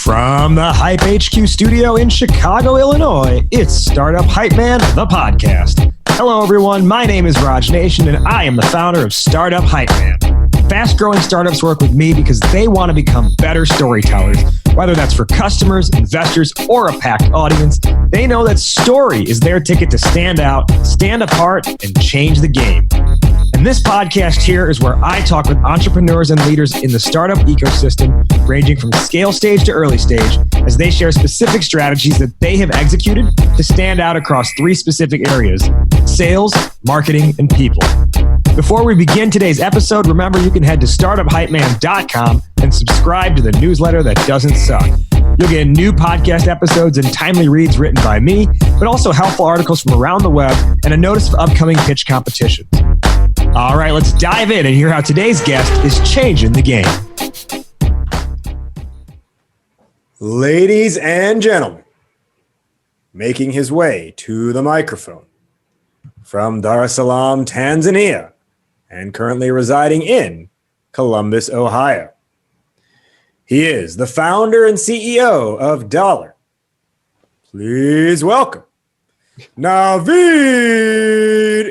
From the Hype HQ studio in Chicago, Illinois, it's Startup Hypeman, the podcast. Hello, everyone. My name is Raj Nation, and I am the founder of Startup Hypeman. Fast-growing startups work with me because they want to become better storytellers. Whether that's for customers, investors, or a packed audience, they know that story is their ticket to stand out, stand apart, and change the game. And this podcast here is where I talk with entrepreneurs and leaders in the startup ecosystem, ranging from scale stage to early stage, as they share specific strategies that they have executed to stand out across three specific areas: sales, marketing, and people. Before we begin today's episode, remember you can head to startuphypeman.com and subscribe to the newsletter that doesn't suck. You'll get new podcast episodes and timely reads written by me, but also helpful articles from around the web and a notice of upcoming pitch competitions. All right, let's dive in and hear how today's guest is changing the game. Ladies and gentlemen, making his way to the microphone from Dar es Salaam, Tanzania, and currently residing in Columbus, Ohio. He is the founder and CEO of Dolr. Please welcome Naveed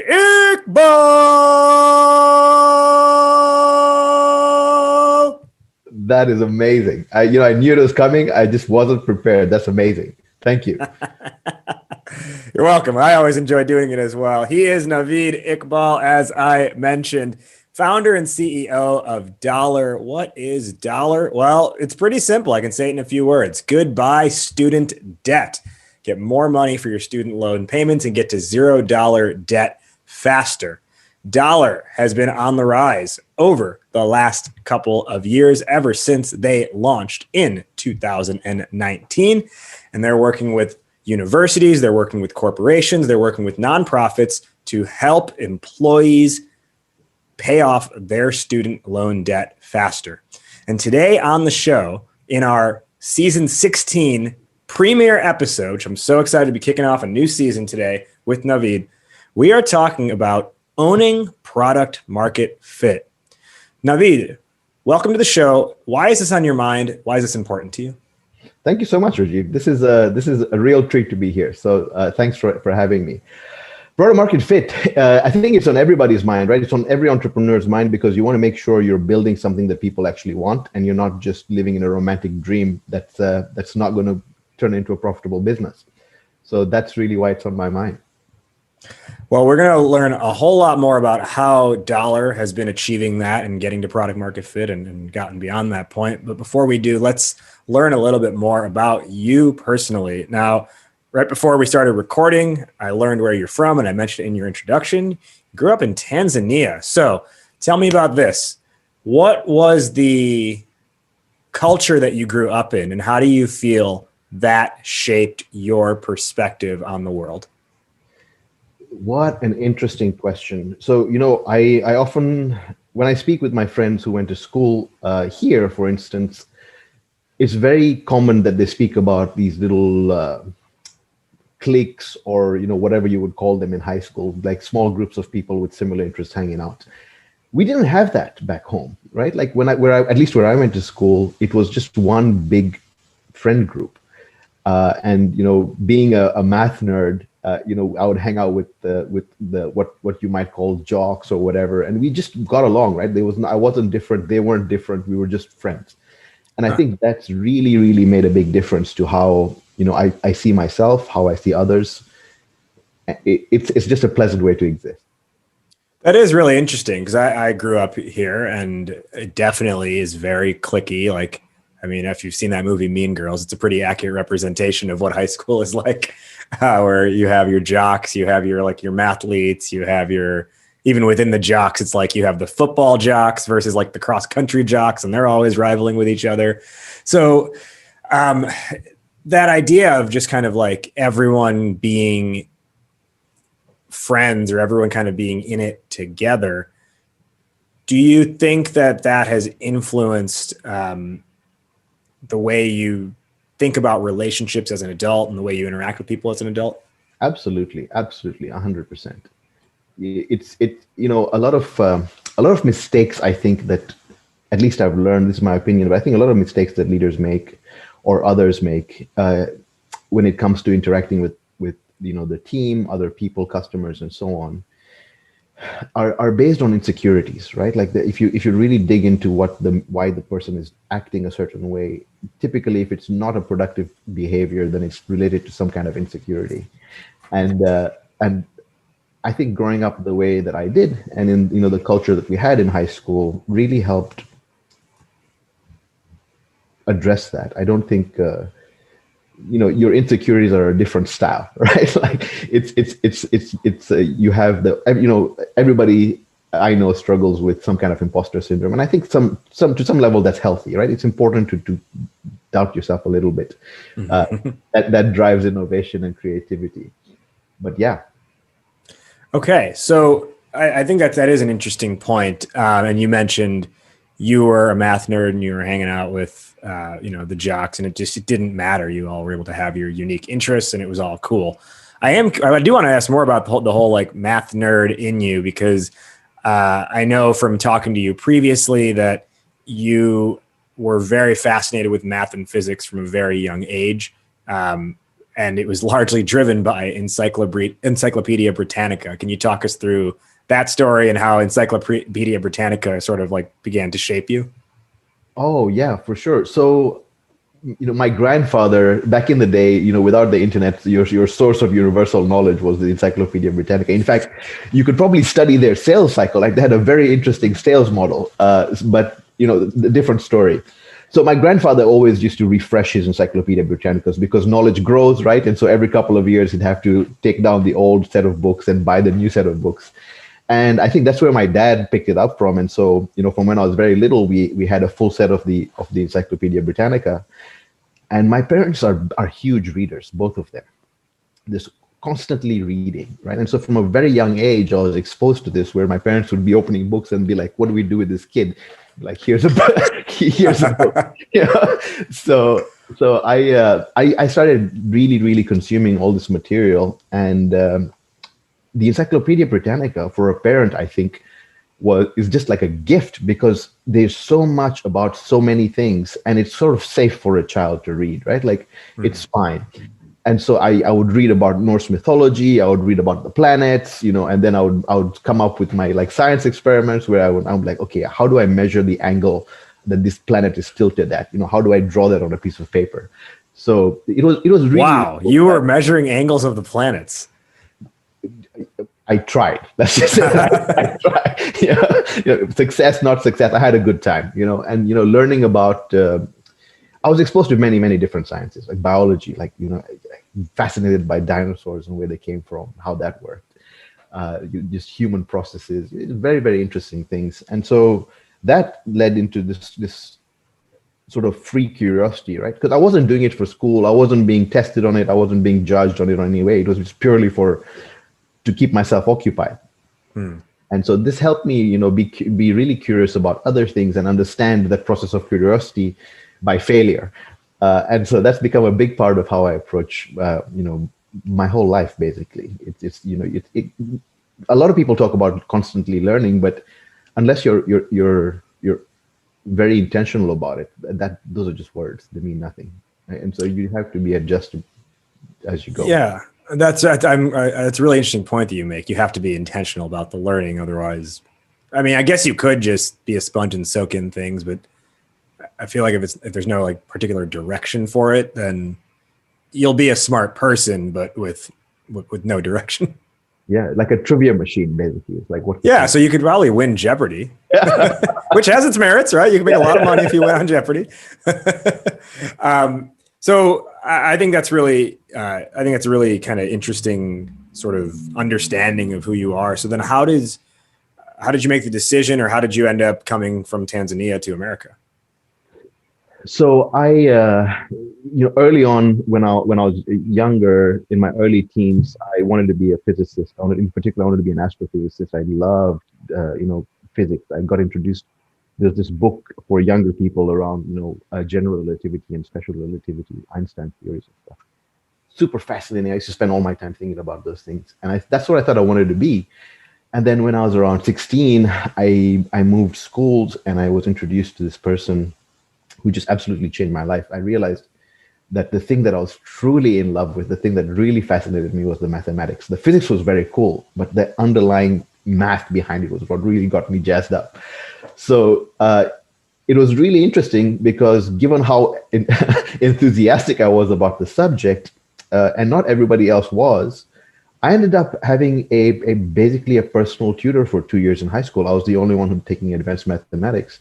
Iqbal. That is amazing. I knew it was coming. I just wasn't prepared. That's amazing. Thank you. You're welcome. I always enjoy doing it as well. He is Naveed Iqbal, as I mentioned, founder and CEO of Dolr. What is Dolr? Well, it's pretty simple. I can say it in a few words. Goodbye student debt. Get more money for your student loan payments and get to $0 debt faster. Dolr has been on the rise over the last couple of years, ever since they launched in 2019. And they're working with universities, they're working with corporations, they're working with nonprofits to help employees pay off their student loan debt faster. And today on the show, in our season 16 premiere episode, which I'm so excited to be kicking off a new season today with Naveed, we are talking about owning product market fit. Naveed, welcome to the show. Why is this on your mind? Why is this important to you? Thank you so much, Rajiv. This is a real treat to be here. So thanks for having me. Product market fit, I think it's on everybody's mind, right? It's on every entrepreneur's mind because you want to make sure you're building something that people actually want and you're not just living in a romantic dream that's not going to turn into a profitable business. So that's really why it's on my mind. Well, we're going to learn a whole lot more about how Dolr has been achieving that and getting to product market fit and gotten beyond that point. But before we do, let's learn a little bit more about you personally. Now, right before we started recording, I learned where you're from, and I mentioned it in your introduction. You grew up in Tanzania. So tell me about this. What was the culture that you grew up in, and how do you feel that shaped your perspective on the world? What an interesting question. So, I often, when I speak with my friends who went to school here, for instance, it's very common that they speak about these little cliques or, whatever you would call them in high school, like small groups of people with similar interests hanging out. We didn't have that back home, right? Like at least where I went to school, it was just one big friend group. And being a math nerd, I would hang out with the what you might call jocks or whatever, and we just got along, right? I wasn't different, they weren't different, we were just friends. And I think that's really, really made a big difference to how I see myself, how I see others. It's just a pleasant way to exist. That is really interesting because I grew up here, and it definitely is very cliquey. Like, I mean, if you've seen that movie Mean Girls, it's a pretty accurate representation of what high school is like, where you have your jocks, you have your mathletes, you have even within the jocks, it's like you have the football jocks versus like the cross country jocks, and they're always rivaling with each other. So that idea of just kind of like everyone being friends or everyone kind of being in it together, do you think that has influenced the way you think about relationships as an adult and the way you interact with people as an adult? Absolutely, 100%. It's a lot of mistakes. I think that, at least I've learned, this is my opinion, but I think a lot of mistakes that leaders make or others make when it comes to interacting with the team, other people, customers, and so on, are based on insecurities, right? Like if you really dig into why the person is acting a certain way, typically if it's not a productive behavior, then it's related to some kind of insecurity. And I think growing up the way that I did, and in the culture that we had in high school, really helped address that. I don't think your insecurities are a different style, right? Like you have everybody I know struggles with some kind of imposter syndrome, and I think to some level that's healthy, right? It's important to doubt yourself a little bit. That drives innovation and creativity. But yeah. Okay, so I think that is an interesting point. And you mentioned you were a math nerd and you were hanging out with the jocks, and it didn't matter. You all were able to have your unique interests, and it was all cool. I do want to ask more about the whole like math nerd in you, because I know from talking to you previously that you were very fascinated with math and physics from a very young age. And it was largely driven by Encyclopedia Britannica. Can you talk us through that story and how Encyclopedia Britannica sort of like began to shape you? Oh yeah, for sure. So, my grandfather back in the day, without the internet, your source of universal knowledge was the Encyclopedia Britannica. In fact, you could probably study their sales cycle. Like they had a very interesting sales model, but the different story. So my grandfather always used to refresh his Encyclopedia Britannicas because knowledge grows, right? And so every couple of years he'd have to take down the old set of books and buy the new set of books. And I think that's where my dad picked it up from. And so, from when I was very little, we had a full set of the Encyclopedia Britannica. And my parents are huge readers, both of them. This constantly reading, right? And so from a very young age, I was exposed to this, where my parents would be opening books and be like, "What do we do with this kid?" Like, here's a book. Here's a book. So I started really consuming all this material, and the Encyclopedia Britannica for a parent, I think, is just like a gift, because there's so much about so many things, and it's sort of safe for a child to read, right? Like it's fine. And so I would read about Norse mythology, I would read about the planets, and then I would come up with my like science experiments where I'm like, okay, how do I measure the angle that this planet is tilted at? How do I draw that on a piece of paper? So it was really, wow. You were measuring angles of the planets. I tried. That's just it. I tried. Success, not success. I had a good time, and learning about. I was exposed to many different sciences, like biology, like fascinated by dinosaurs and where they came from, how that worked, just human processes, very interesting things, and so that led into this sort of free curiosity, right? Because I wasn't doing it for school, I wasn't being tested on it, I wasn't being judged on it in any way. It was just purely to keep myself occupied. And so this helped me, be really curious about other things and understand that process of curiosity by failure. And so that's become a big part of how I approach, my whole life, basically. A lot of people talk about constantly learning, but unless you're very intentional about it, those are just words. They mean nothing. Right? And so you have to be adjusted as you go. Yeah. That's a really interesting point that you make. You have to be intentional about the learning. Otherwise, I mean, I guess you could just be a sponge and soak in things, but I feel like if there's no like particular direction for it, then you'll be a smart person, but with no direction. Yeah, like a trivia machine, basically. It's like what? Yeah, so you could probably win Jeopardy, which has its merits, right? You can make a lot of money if you win on Jeopardy. So I think that's really, a really kind of interesting sort of understanding of who you are. So then, how did you make the decision, or how did you end up coming from Tanzania to America? So I, early on when I was younger, in my early teens, I wanted to be a physicist. In particular, I wanted to be an astrophysicist. I loved, physics. I got introduced. There's this book for younger people around, general relativity and special relativity, Einstein theories and stuff. Super fascinating. I used to spend all my time thinking about those things, and that's what I thought I wanted to be. And then when I was around 16, I moved schools, and I was introduced to this person who just absolutely changed my life. I realized that the thing that I was truly in love with, the thing that really fascinated me was the mathematics. The physics was very cool, but the underlying math behind it was what really got me jazzed up. So it was really interesting because given how enthusiastic I was about the subject, and not everybody else was, I ended up having a basically a personal tutor for 2 years in high school. I was the only one who taking advanced mathematics.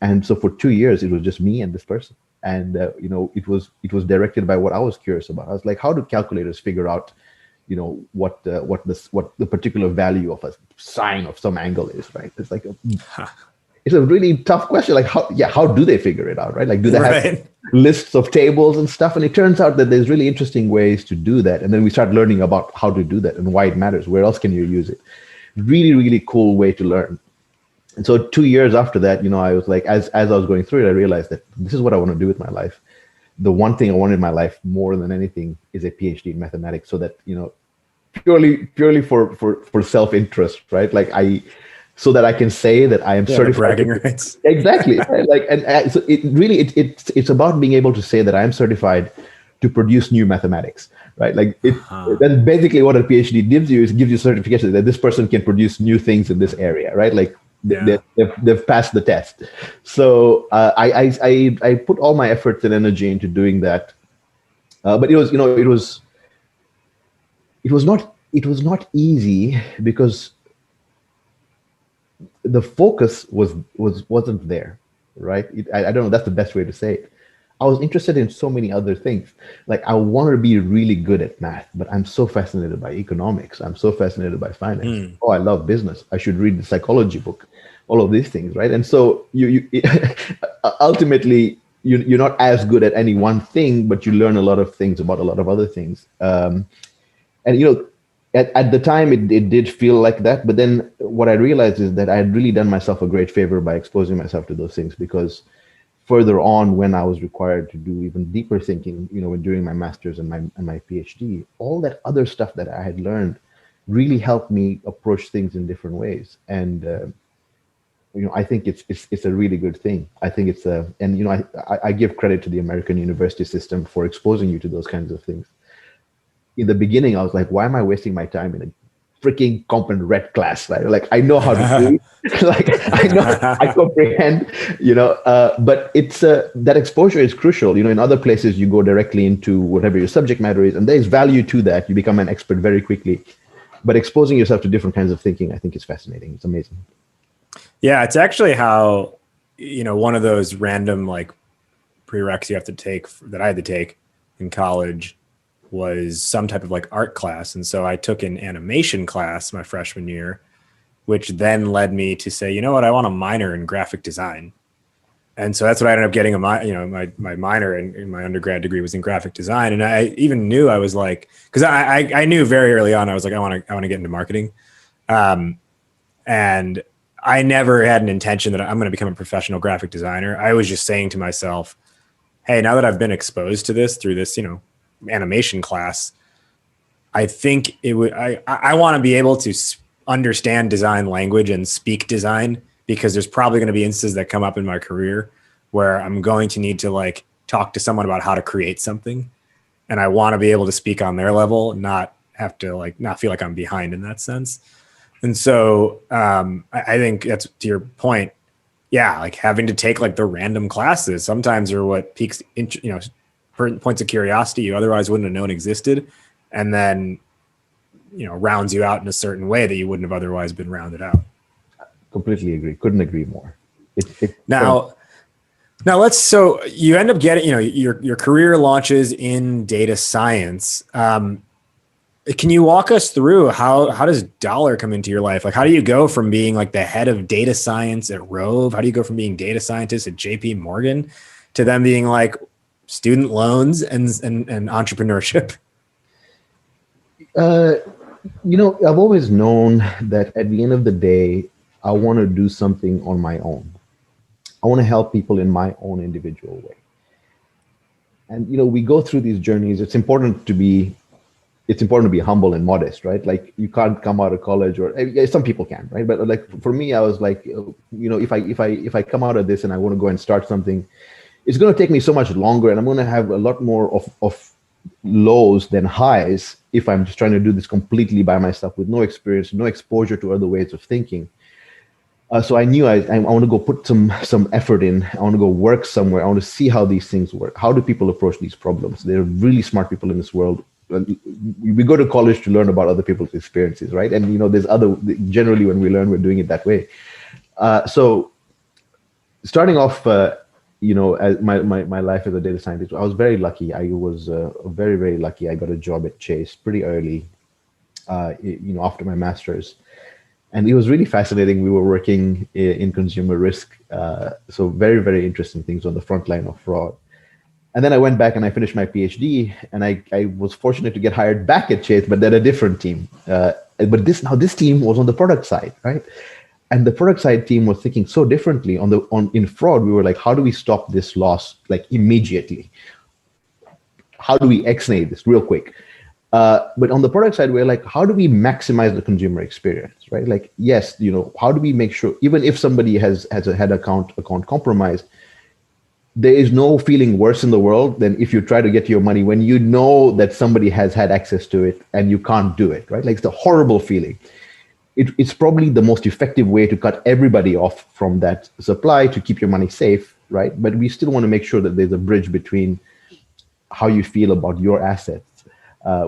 And so for 2 years, it was just me and this person. And it was directed by what I was curious about. I was like, how do calculators figure out, what the particular value of a sine of some angle is, right? It's like it's a really tough question. Like how do they figure it out, right? Like do they have lists of tables and stuff? And it turns out that there's really interesting ways to do that. And then we start learning about how to do that and why it matters. Where else can you use it? Really, really cool way to learn. And so 2 years after that, I was like, as I was going through it, I realized that this is what I want to do with my life. The one thing I want in my life more than anything is a PhD in mathematics, so that, purely for self-interest, right? Like so that I can say that I am certified. Bragging rights. Exactly. Right? Like, and so it's about being able to say that I am certified to produce new mathematics, right? Like that's basically what a PhD gives you, is gives you certification that this person can produce new things in this area, right? Like they've passed the test. So I put all my efforts and energy into doing that. But it was not easy because the focus wasn't there, right? I don't know. That's the best way to say it. I was interested in so many other things. Like I wanted to be really good at math, but I'm so fascinated by economics. I'm so fascinated by finance. Oh, I love business. I should read the psychology book. All of these things, right? And so you ultimately you're not as good at any one thing, but you learn a lot of things about a lot of other things. And at the time it did feel like that, but then what I realized is that I had really done myself a great favor by exposing myself to those things, because further on, when I was required to do even deeper thinking, during my master's and my PhD, all that other stuff that I had learned really helped me approach things in different ways. And I think it's a really good thing. I think I give credit to the American university system for exposing you to those kinds of things. In the beginning, I was like, why am I wasting my time in a freaking comp and red class? Right? Like I know how to do it. Like I comprehend, but it's that exposure is crucial. In other places you go directly into whatever your subject matter is, and there's value to that. You become an expert very quickly. But exposing yourself to different kinds of thinking, I think is fascinating. It's amazing. Yeah, it's actually how, one of those random like prereqs you have to take that I had to take in college was some type of like art class. And so I took an animation class my freshman year, which then led me to say, you know what, I want a minor in graphic design. And so that's what I ended up getting. My minor in my undergrad degree was in graphic design. And I even knew, I was like, because I knew very early on, I was like, I want to get into marketing. And I never had an intention that I'm going to become a professional graphic designer. I was just saying to myself, hey, now that I've been exposed to this through this, animation class, I think it would, I want to be able to understand design language and speak design, because there's probably going to be instances that come up in my career where I'm going to need to like talk to someone about how to create something. And I want to be able to speak on their level, not have to like, not feel like I'm behind in that sense. And so I think that's to your point. Yeah. Like having to take like the random classes sometimes are what piques, points of curiosity you otherwise wouldn't have known existed. And then, rounds you out in a certain way that you wouldn't have otherwise been rounded out. Completely agree. Couldn't agree more. Now so you end up getting, your career launches in data science. Can you walk us through how does Dolr come into your life? Like, how do you go from being like the head of data science at Rove? How do you go from being data scientist at JP Morgan to then being like student loans and entrepreneurship? I've always known that at the end of the day, I want to do something on my own. I want to help people in my own individual way. And, we go through these journeys. It's important to be humble and modest, right? Like you can't come out of college, or some people can, right? But like for me, I was like, if I come out of this and I want to go and start something, it's going to take me so much longer, and I'm going to have a lot more of lows than highs if I'm just trying to do this completely by myself with no experience, no exposure to other ways of thinking. So I knew I want to go put some effort in. I want to go work somewhere. I want to see how these things work. How do people approach these problems? There are really smart people in this world. We go to college to learn about other people's experiences, right? And there's generally when we learn, we're doing it that way. So starting off, as my life as a data scientist, I was very lucky. I was very, very lucky. I got a job at Chase pretty early, after my master's. And it was really fascinating. We were working in consumer risk. So very, very interesting things on the front line of fraud. And then I went back and I finished my PhD, and I was fortunate to get hired back at Chase, but then a different team. But this team was on the product side, right? And the product side team was thinking so differently. In fraud, we were like, how do we stop this loss like immediately? How do we X-nay this real quick? But on the product side, we're like, how do we maximize the consumer experience, right? Like, yes, how do we make sure, even if somebody has had account compromised, there is no feeling worse in the world than if you try to get your money when you know that somebody has had access to it and you can't do it, right? Like, it's a horrible feeling. It's probably the most effective way to cut everybody off from that supply to keep your money safe, right? But we still want to make sure that there's a bridge between how you feel about your assets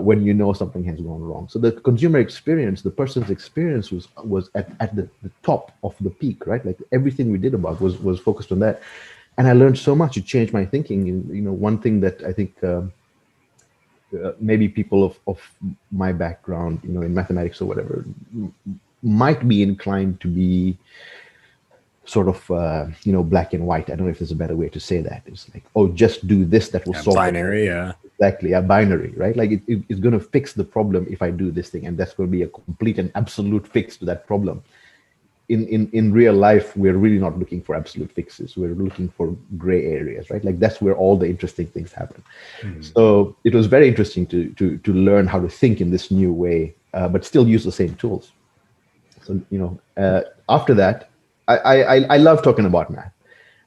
when you know something has gone wrong. So the consumer experience, the person's experience was at the top of the peak, right? Like, everything we did about was focused on that. And I learned so much. It changed my thinking. And, one thing that I think maybe people of my background, in mathematics or whatever, might be inclined to be sort of, black and white. I don't know if there's a better way to say that. It's like, oh, just do this, that will solve binary, yeah. Exactly, a binary, right? Like, it's going to fix the problem if I do this thing, and that's going to be a complete and absolute fix to that problem. In real life, we're really not looking for absolute fixes. We're looking for gray areas, right? Like, that's where all the interesting things happen. So it was very interesting to learn how to think in this new way, but still use the same tools. So, after that, I love talking about math,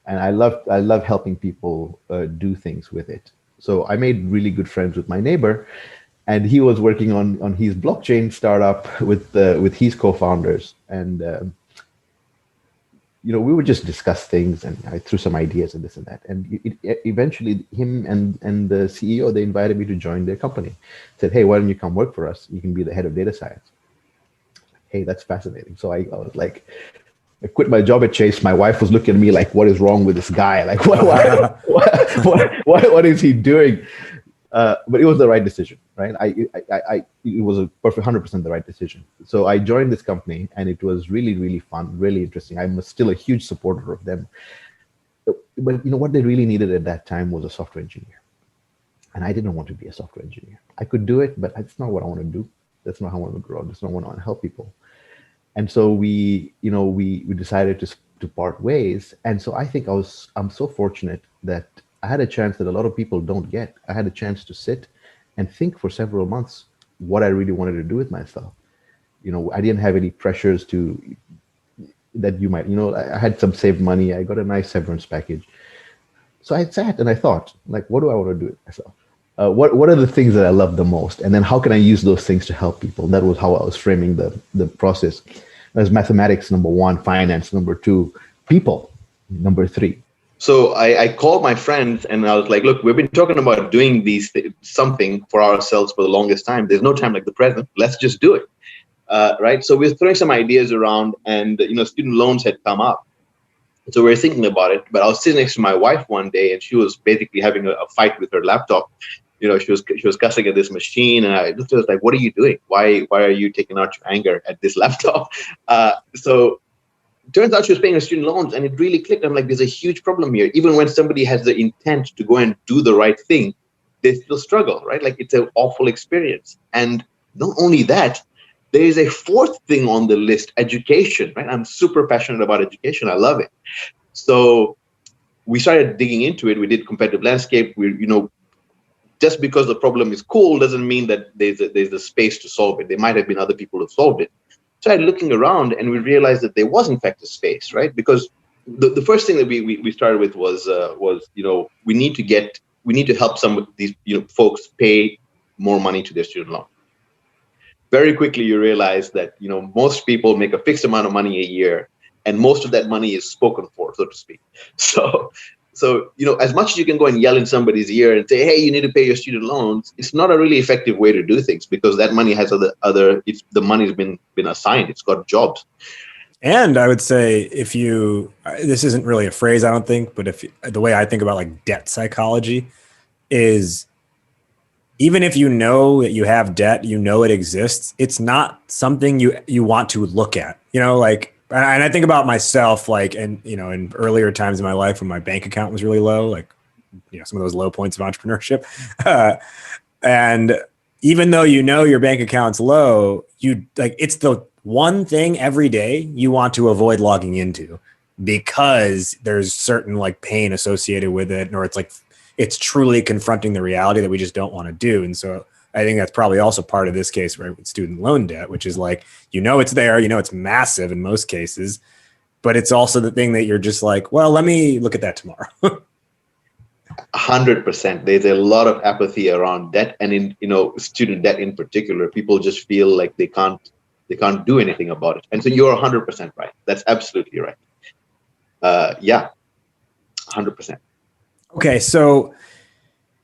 and I love helping people do things with it. So I made really good friends with my neighbor, and he was working on his blockchain startup with his co-founders, and we would just discuss things, and I threw some ideas and this and that. And eventually, him and the CEO, they invited me to join their company. Said, hey, why don't you come work for us? You can be the head of data science. Hey, that's fascinating. So I was like, I quit my job at Chase. My wife was looking at me like, what is wrong with this guy? Like, what is he doing? But it was the right decision, right? It was a perfect 100% the right decision. So I joined this company, and it was really, really fun, really interesting. I'm still a huge supporter of them. But what they really needed at that time was a software engineer. And I didn't want to be a software engineer. I could do it, but that's not what I want to do. That's not how I want to grow. That's not what I want to help people. And so we decided to part ways. And so I think I'm so fortunate that I had a chance that a lot of people don't get. I had a chance to sit and think for several months what I really wanted to do with myself. I didn't have any pressures that you might, I had some saved money. I got a nice severance package. So I sat and I thought, like, what do I want to do with myself? What are the things that I love the most? And then how can I use those things to help people? And that was how I was framing the process. There's mathematics, number one, finance, number two, people, number three. So I called my friends and I was like, look, we've been talking about doing something for ourselves for the longest time. There's no time like the present. Let's just do it. Right. So we're throwing some ideas around, and, student loans had come up. So we were thinking about it. But I was sitting next to my wife one day, and she was basically having a fight with her laptop. She was cussing at this machine, and I looked at her like, what are you doing? Why are you taking out your anger at this laptop? So turns out she was paying her student loans, and it really clicked. I'm like, there's a huge problem here. Even when somebody has the intent to go and do the right thing, they still struggle, right? Like, it's an awful experience. And not only that, there is a fourth thing on the list, education, right? I'm super passionate about education. I love it. So we started digging into it. We did competitive landscape. Just because the problem is cool doesn't mean that there's a space to solve it. There might have been other people who solved it. Started looking around, and we realized that there was in fact a space, right? Because the first thing that we started with was we need to help some of these folks pay more money to their student loan. Very quickly you realize that most people make a fixed amount of money a year, and most of that money is spoken for, so to speak. So as much as you can go and yell in somebody's ear and say, hey, you need to pay your student loans, it's not a really effective way to do things, because that money has the money's been assigned, it's got jobs. And I would say, this isn't really a phrase, I don't think, but the way I think about like debt psychology is, even if you know that you have debt, it exists, it's not something you want to look at, and I think about myself, in earlier times in my life when my bank account was really low, some of those low points of entrepreneurship. And even though your bank account's low, it's the one thing every day you want to avoid logging into, because there's certain pain associated with it, or it's truly confronting the reality that we just don't want to do. And so I think that's probably also part of this case, right, with student loan debt, which is it's there, it's massive in most cases, but it's also the thing that you're just well, let me look at that tomorrow. 100%. There's a lot of apathy around debt, and in student debt in particular, people just feel like they can't do anything about it. And so you're 100% right. That's absolutely right. 100%. Okay, so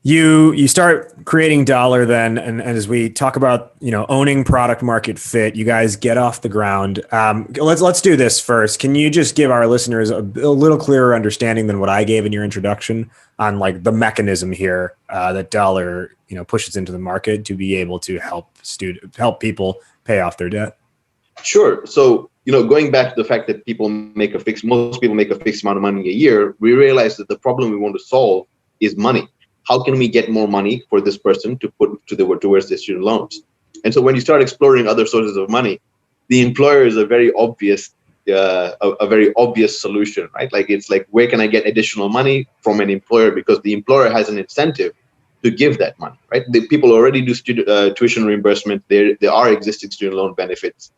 you start creating Dolr then, and as we talk about owning product market fit, you guys get off the ground. Let's do this first. Can you just give our listeners a little clearer understanding than what I gave in your introduction on the mechanism here that Dolr pushes into the market to be able to help people pay off their debt? Sure. So going back to the fact that most people make a fixed amount of money a year, we realize that the problem we want to solve is money. How can we get more money for this person to put towards their student loans? And so when you start exploring other sources of money, the employer is a very obvious solution, right? Where can I get additional money from an employer? Because the employer has an incentive to give that money, right? The people already do tuition reimbursement. There are existing student loan benefits.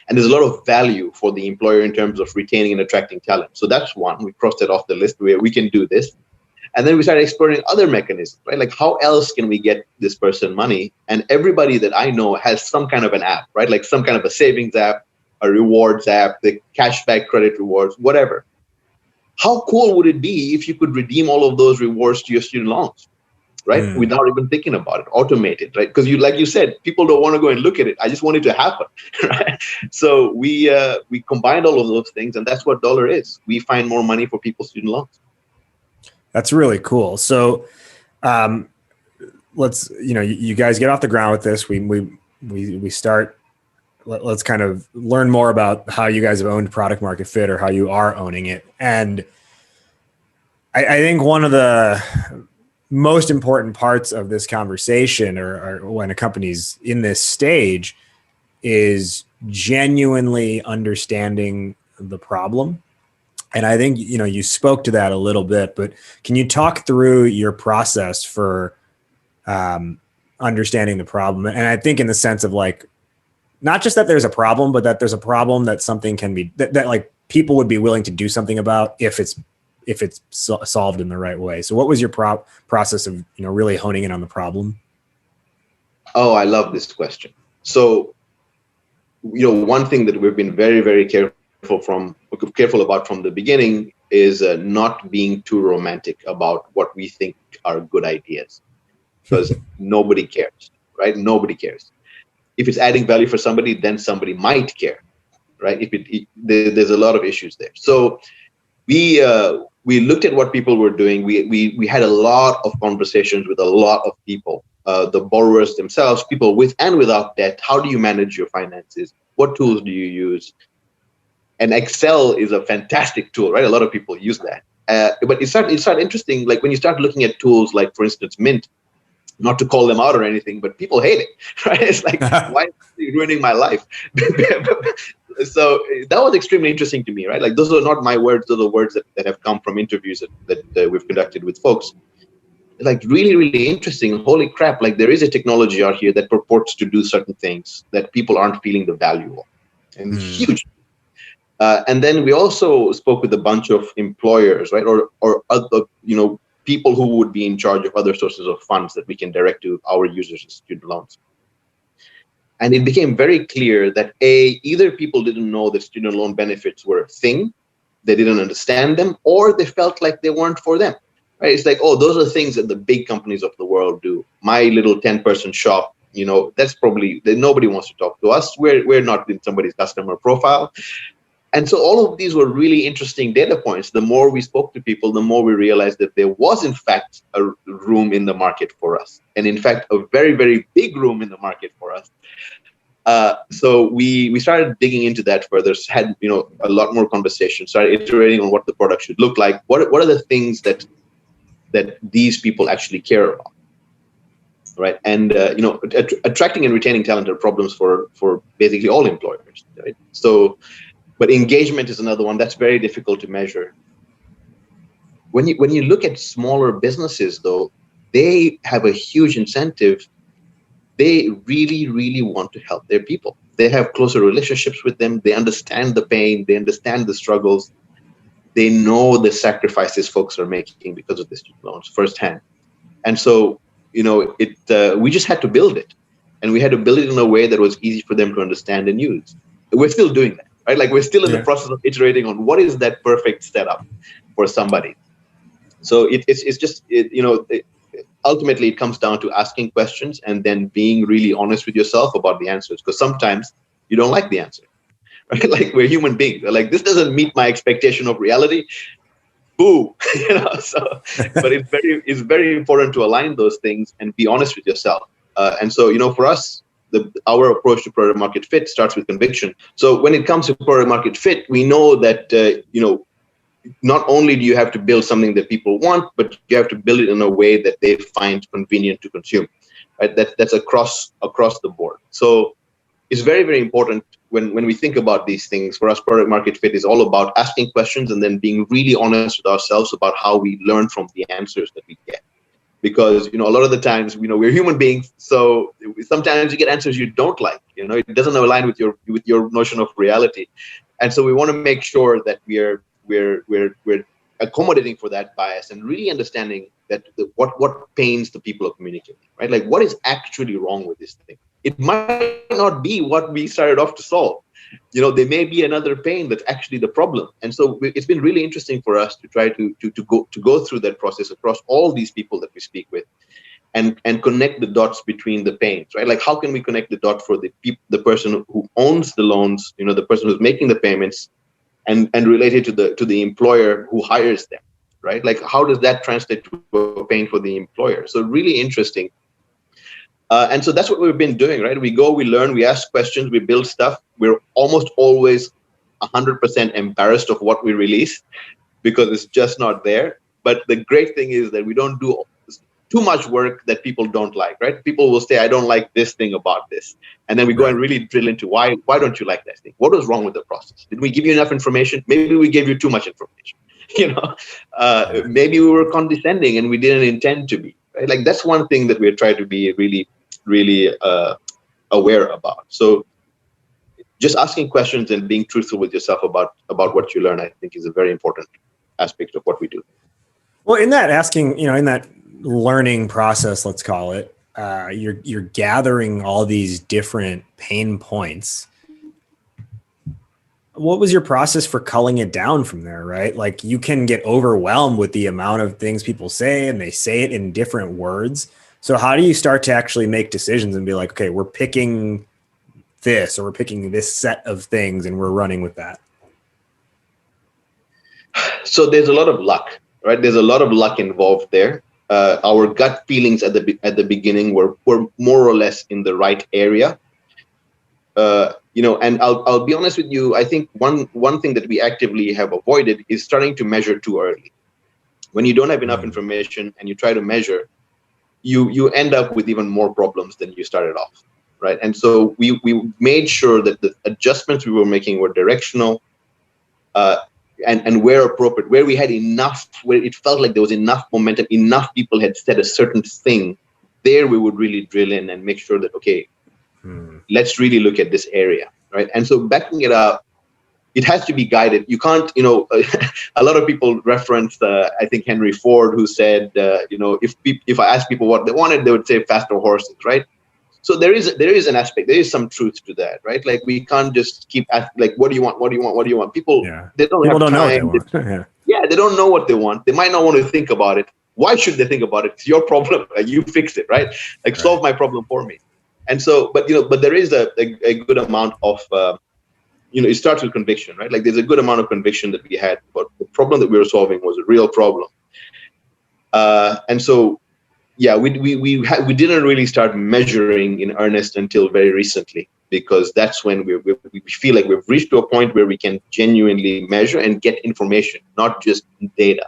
And there's a lot of value for the employer in terms of retaining and attracting talent. So that's one. We crossed it off the list where we can do this. And then we started exploring other mechanisms, right? How else can we get this person money? And everybody that I know has some kind of an app, right? Some kind of a savings app, a rewards app, the cashback credit rewards, whatever. How cool would it be if you could redeem all of those rewards to your student loans, right? Without even thinking about it, automate it, right? Because like you said, people don't want to go and look at it. I just want it to happen, right? So we combined all of those things, and that's what Dolr is. We find more money for people's student loans. That's really cool. So let's, you guys get off the ground with this. We start, let's kind of learn more about how you guys have owned product market fit, or how you are owning it. And I think one of the most important parts of this conversation, or when a company's in this stage, is genuinely understanding the problem. And I think, you spoke to that a little bit, but can you talk through your process for understanding the problem? And I think in the sense of not just that there's a problem, but that there's a problem that something can be, that people would be willing to do something about if it's solved in the right way. So what was your process of, really honing in on the problem? Oh, I love this question. So, one thing that we've been very, very careful about from the beginning is not being too romantic about what we think are good ideas, because nobody cares, right? Nobody cares. If it's adding value for somebody, then somebody might care, right? There's a lot of issues there. So we looked at what people were doing. We had a lot of conversations with a lot of people, the borrowers themselves, people with and without debt. How do you manage your finances? What tools do you use? And Excel is a fantastic tool, right? A lot of people use that. But it's interesting, when you start looking at tools like, for instance, Mint, not to call them out or anything, but people hate it, right? It's why are you ruining my life? So that was extremely interesting to me, right? Those are not my words, those are words that have come from interviews that we've conducted with folks. Really, really interesting. Holy crap, there is a technology out here that purports to do certain things that people aren't feeling the value of. And it's huge. And then we also spoke with a bunch of employers, right, or other, people who would be in charge of other sources of funds that we can direct to our users of student loans. And it became very clear that either people didn't know that student loan benefits were a thing, they didn't understand them, or they felt like they weren't for them. Right? It's like, oh, those are things that the big companies of the world do. My little 10-person shop, that's probably nobody wants to talk to us. We're not in somebody's customer profile. And so all of these were really interesting data points. The more we spoke to people, the more we realized that there was, in fact, a room in the market for us. And in fact, a very, very big room in the market for us. So we started digging into that further, had a lot more conversations, started iterating on what the product should look like. What are the things that these people actually care about, right? And attracting and retaining talent are problems for basically all employers, right? So, but engagement is another one that's very difficult to measure. When you look at smaller businesses, though, they have a huge incentive. They really, really want to help their people. They have closer relationships with them. They understand the pain. They understand the struggles. They know the sacrifices folks are making because of the student loans firsthand. And so, we just had to build it. And we had to build it in a way that was easy for them to understand and use. We're still doing that, right? Like, we're still in the process of iterating on what is that perfect setup for somebody. So it's just, ultimately, it comes down to asking questions and then being really honest with yourself about the answers, because sometimes you don't like the answer, right? Like, we're human beings. We're like, this doesn't meet my expectation of reality. Boo, So, but it's very important to align those things and be honest with yourself. And so, for us, our approach to product market fit starts with conviction. So when it comes to product market fit, we know that not only do you have to build something that people want, but you have to build it in a way that they find convenient to consume. Right? That's across the board. So it's very, very important when we think about these things. For us, product market fit is all about asking questions and then being really honest with ourselves about how we learn from the answers that we get. Because a lot of the times, we're human beings, so sometimes you get answers you don't like. It doesn't align with your notion of reality, and so we want to make sure that we're accommodating for that bias and really understanding that what pains the people are communicating, right? Like, what is actually wrong with this thing? It might not be what we started off to solve. There may be another pain that's actually the problem. And so it's been really interesting for us to try to go through that process across all these people that we speak with and connect the dots between the pains, right? Like, how can we connect the dot for the person who owns the loans, the person who's making the payments, and related to the employer who hires them, right? Like, how does that translate to a pain for the employer? So really interesting. And so that's what we've been doing, right? We go, we learn, we ask questions, we build stuff. We're almost always 100% embarrassed of what we release because it's just not there. But the great thing is that we don't do too much work that people don't like, right? People will say, I don't like this thing about this. And then we go and really drill into why don't you like that thing? What was wrong with the process? Did we give you enough information? Maybe we gave you too much information. Maybe we were condescending and we didn't intend to be, right? Like, that's one thing that we're trying to be really, really aware about. So just asking questions and being truthful with yourself about what you learn, I think, is a very important aspect of what we do. Well, in that asking, in that learning process, let's call it, you're gathering all these different pain points. What was your process for culling it down from there, right? Like, you can get overwhelmed with the amount of things people say, and they say it in different words. So how do you start to actually make decisions and be like, okay, we're picking this, or we're picking this set of things and we're running with that? So there's a lot of luck, right? There's a lot of luck involved there. Our gut feelings at the beginning were more or less in the right area. And I'll be honest with you, I think one thing that we actively have avoided is starting to measure too early. When you don't have enough information and you try to measure, you end up with even more problems than you started off, right? And so we made sure that the adjustments we were making were directional, and where appropriate, where we had enough, where it felt like there was enough momentum, enough people had said a certain thing, there we would really drill in and make sure that, okay, let's really look at this area, right? And so backing it up, it has to be guided. You can't, a lot of people reference, I think Henry Ford, who said, if I ask people what they wanted, they would say faster horses, right? So there is an aspect, there is some truth to that, right? Like we can't just keep asking, like, what do you want? What do you want? What do you want? People, they don't have time. They don't know what they want. They might not want to think about it. Why should they think about it? It's your problem. You fix it, right? Like solve my problem for me. And so, but there is a good amount of, it starts with conviction, right? Like there's a good amount of conviction that we had, but the problem that we were solving was a real problem. And so, we didn't really start measuring in earnest until very recently, because that's when we feel like we've reached to a point where we can genuinely measure and get information, not just data.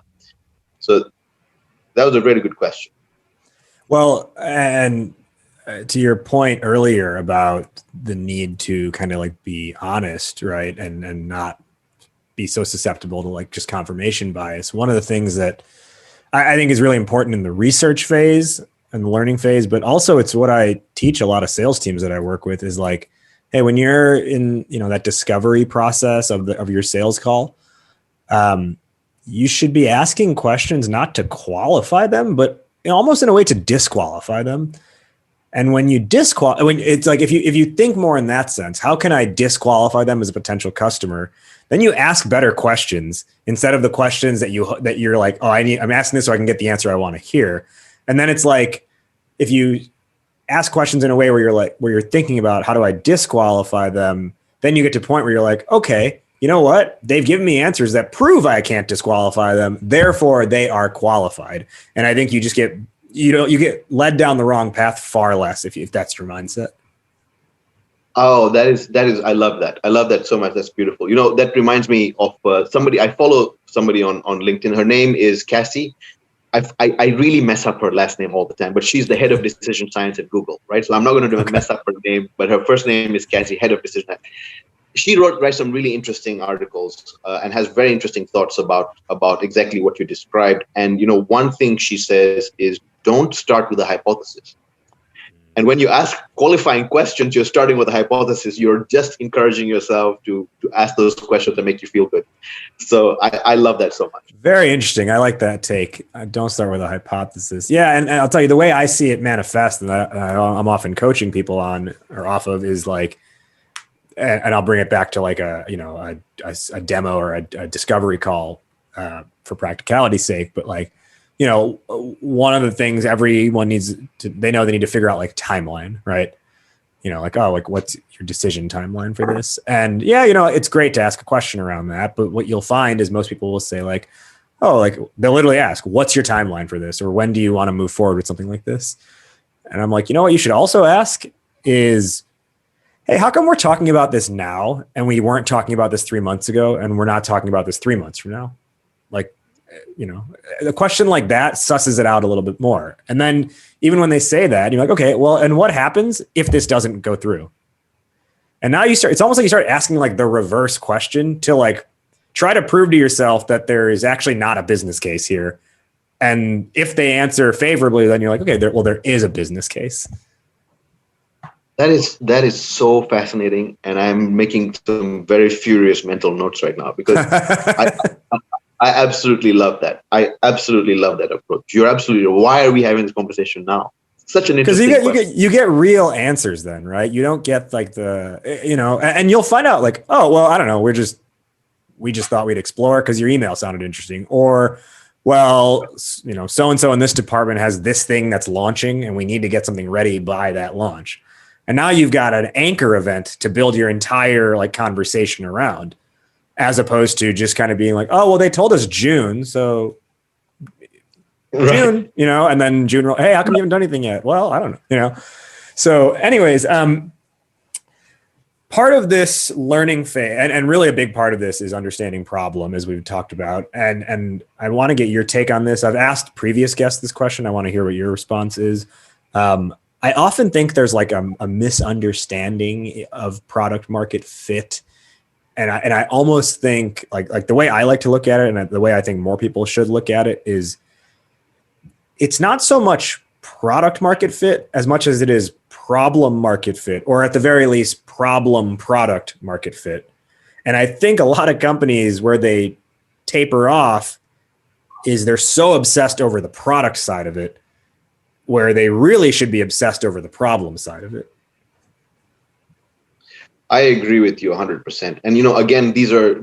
So that was a very good question. Well, and to your point earlier about the need to kind of like be honest, right? And not be so susceptible to like just confirmation bias. One of the things that I think is really important in the research phase and the learning phase, but also it's what I teach a lot of sales teams that I work with is like, hey, when you're in, that discovery process of your sales call, you should be asking questions not to qualify them, but almost in a way to disqualify them. And when you it's like, if you think more in that sense, how can I disqualify them as a potential customer? Then you ask better questions instead of the questions that you're like, oh, I'm asking this so I can get the answer I want to hear. And then it's like, if you ask questions in a way where you're thinking about how do I disqualify them, then you get to a point where you're like, okay, you know what? They've given me answers that prove I can't disqualify them. Therefore, they are qualified. And I think you just get you get led down the wrong path far less if that's your mindset. Oh, that is, I love that. I love that so much. That's beautiful. That reminds me of somebody, I follow somebody on LinkedIn. Her name is Cassie. I really mess up her last name all the time, but she's the head of decision science at Google, right? So I'm not going to mess up her name, but her first name is Cassie, head of decision science. She writes some really interesting articles and has very interesting thoughts about exactly what you described. And, one thing she says is don't start with a hypothesis. And when you ask qualifying questions, you're starting with a hypothesis. You're just encouraging yourself to ask those questions that make you feel good. So I love that so much. Very interesting. I like that take. Don't start with a hypothesis. Yeah, and I'll tell you the way I see it manifest, and I'm often coaching people on or off of is like, and I'll bring it back to like a demo or a discovery call for practicality's sake, but like, one of the things everyone needs to, they need to figure out like timeline, right? Like what's your decision timeline for this? And it's great to ask a question around that, but what you'll find is most people will say like, oh, like they'll literally ask, what's your timeline for this? Or when do you want to move forward with something like this? And I'm like, what you should also ask is, hey, how come we're talking about this now and we weren't talking about this 3 months ago and we're not talking about this 3 months from now? Like, a question like that susses it out a little bit more. And then even when they say that, you're like, okay, well, and what happens if this doesn't go through? And now it's almost like you start asking like the reverse question to like try to prove to yourself that there is actually not a business case here. And if they answer favorably, then you're like, okay, there is a business case. That is so fascinating. And I'm making some very furious mental notes right now because I absolutely love that. I absolutely love that approach. You're absolutely right. Why are we having this conversation now? Such an interesting because you get real answers then, right? You don't get like and you'll find out like, oh, well, I don't know. We just thought we'd explore because your email sounded interesting. Or, well, so-and-so in this department has this thing that's launching and we need to get something ready by that launch. And now you've got an anchor event to build your entire like conversation around, as opposed to just kind of being like, oh, well, they told us June. So June, and then June, hey, how come you haven't done anything yet? Well, I don't know, So anyways, part of this learning phase, and really a big part of this is understanding problem, as we've talked about. And I want to get your take on this. I've asked previous guests this question. I want to hear what your response is. I often think there's like a misunderstanding of product market fit. And I almost think like the way I like to look at it and the way I think more people should look at it is it's not so much product market fit as much as it is problem market fit, or at the very least problem product market fit. And I think a lot of companies where they taper off is they're so obsessed over the product side of it, where they really should be obsessed over the problem side of it. I agree with you 100%. And, you know, again, these are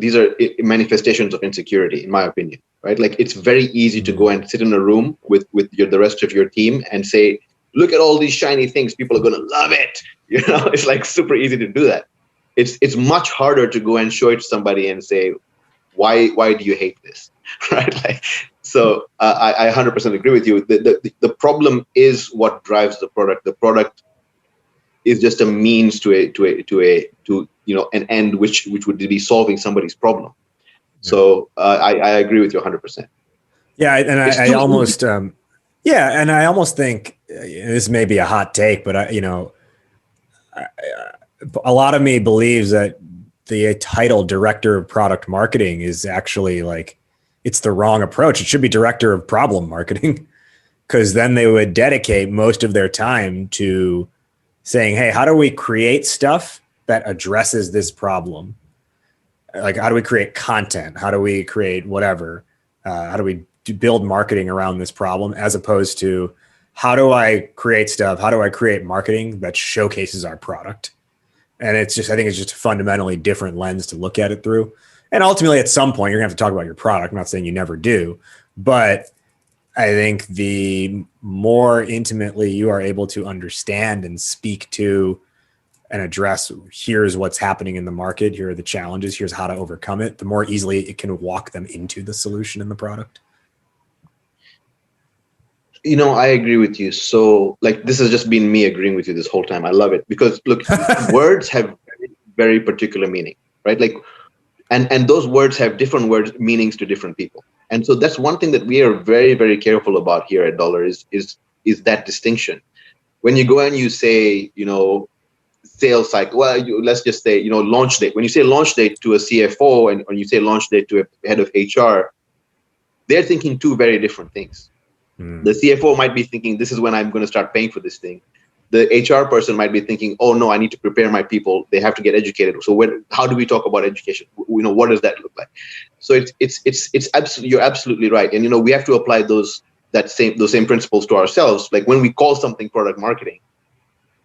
manifestations of insecurity, in my opinion, right? Like, it's very easy to go and sit in a room with the rest of your team and say, look at all these shiny things. People are going to love it. You know, it's like super easy to do that. It's much harder to go and show it to somebody and say, why do you hate this? Right? Like, so I 100% agree with you. The problem is what drives the product. The product is just a means to you know, an end which would be solving somebody's problem. Yeah. So I agree with you 100%. Yeah, and I almost and I almost think this may be a hot take, but a lot of me believes that the title director of product marketing is actually like, it's the wrong approach. It should be director of problem marketing, because then they would dedicate most of their time to saying, hey, how do we create stuff that addresses this problem? Like, how do we create content? How do we create whatever? How do we build marketing around this problem, as opposed to how do I create stuff? How do I create marketing that showcases our product? And it's just, I think it's just a fundamentally different lens to look at it through. And ultimately, at some point, you're gonna have to talk about your product. I'm not saying you never do, but I think the more intimately you are able to understand and speak to and address, here's what's happening in the market, here are the challenges, here's how to overcome it, the more easily it can walk them into the solution in the product. You know, I agree with you. So, like, this has just been me agreeing with you this whole time. I love it because, look, words have very, very particular meaning, right? Like, and those words have different meanings to different people. And so that's one thing that we are very, very careful about here at Dolr is that distinction. When you go and you say, you know, sales cycle, well, let's just say, you know, launch date. When you say launch date to a CFO and when you say launch date to a head of HR, they're thinking two very different things. The CFO might be thinking, this is when I'm going to start paying for this thing. The HR person might be thinking, oh no, I need to prepare my people. They have to get educated. So how do we talk about education? You know, what does that look like? So it's absolutely, you're absolutely right. And, you know, we have to apply those same principles to ourselves. Like, when we call something product marketing,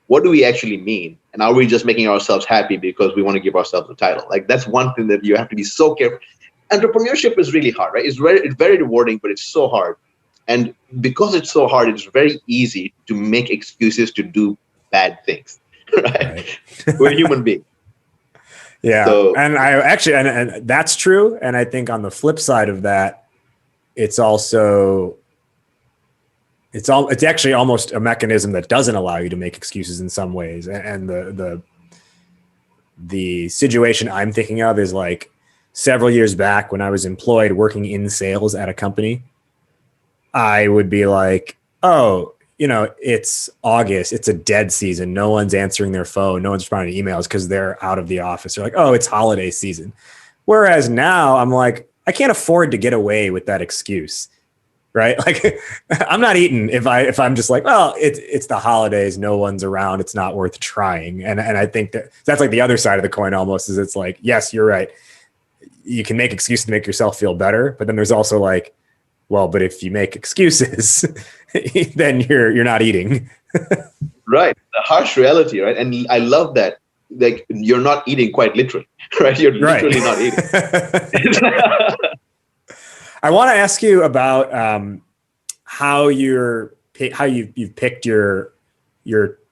what do we actually mean? And are we just making ourselves happy because we want to give ourselves a title? Like, that's one thing that you have to be so careful. Entrepreneurship is really hard, right? It's very rewarding, but it's so hard. And because it's so hard, it's very easy to make excuses to do bad things, right? We're human beings. Yeah. So, and I actually, and that's true. And I think on the flip side of that, it's actually almost a mechanism that doesn't allow you to make excuses in some ways. And the situation I'm thinking of is like several years back when I was employed working in sales at a company. I would be like, oh, you know, it's August. It's a dead season. No one's answering their phone. No one's responding to emails because they're out of the office. They're like, oh, it's holiday season. Whereas now I'm like, I can't afford to get away with that excuse, right? Like, I'm not eating if I'm just like, well, it's the holidays. No one's around. It's not worth trying. And I think that's like the other side of the coin almost is it's like, yes, you're right. You can make excuses to make yourself feel better. But then there's also like, well, but if you make excuses, then you're not eating. Right. The harsh reality, right? And I love that. Like, you're not eating quite literally, right? You're literally not eating. I want to ask you about how you've picked your